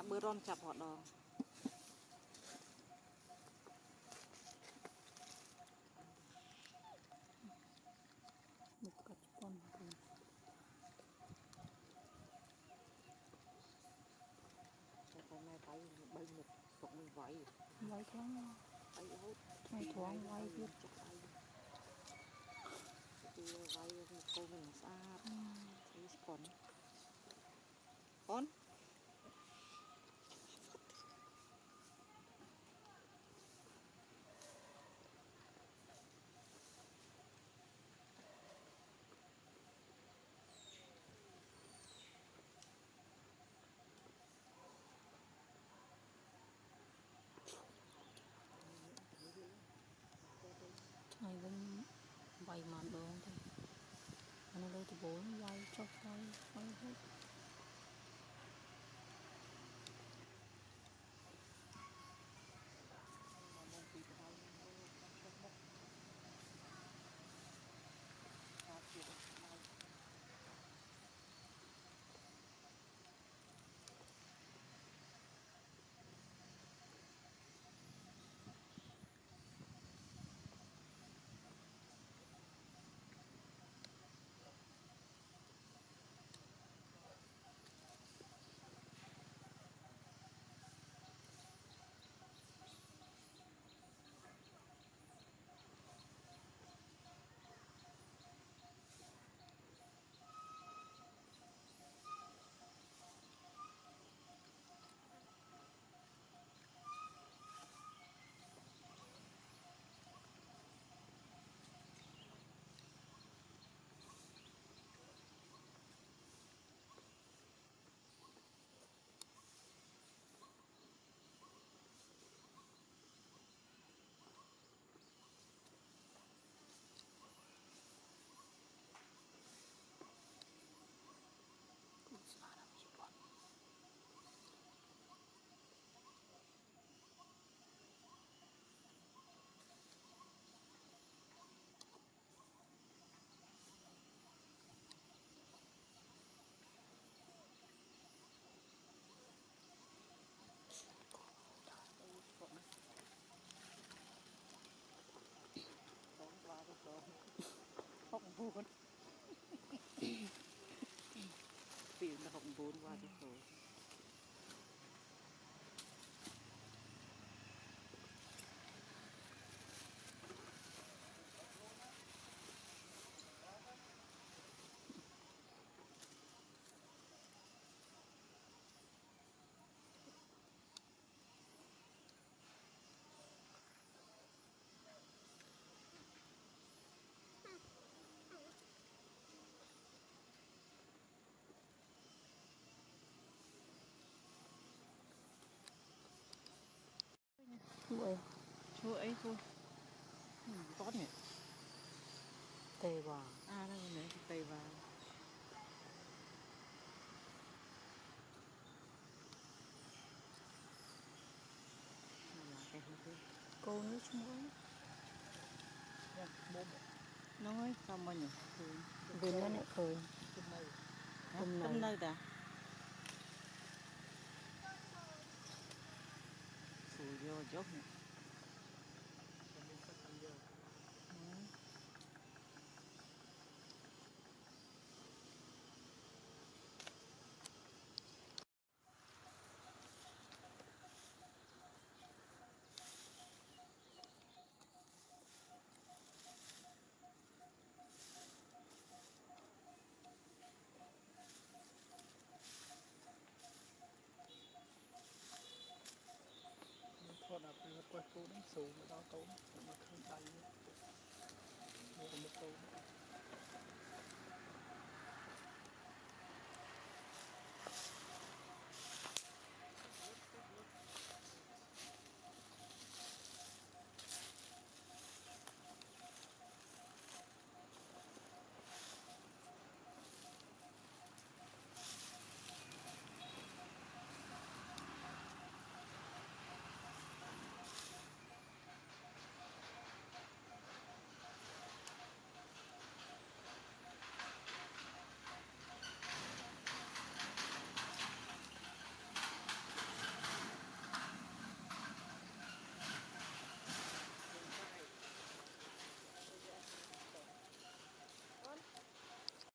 bữa ron chập họ đò một cặp con cùng con này tay bay một cục mình vẫy vay thoáng tay hút ngày thoáng vay biết thì vay cô mình xa thấy con ngày vẫn vay mà đồ thôi anh đâu thì bố vay cho vay hết học buồn tiền là học buồn qua cho rồi vậy chúa ấy thôi có nhỉ tê vào đây này tây vào cái cô nước muối nói xong rồi nhỉ vì nó lại khởi hôm nay đã sủi vô chốt nhỉ thôi là phải quay cô đến xù nó đau tốn mà không tay một câu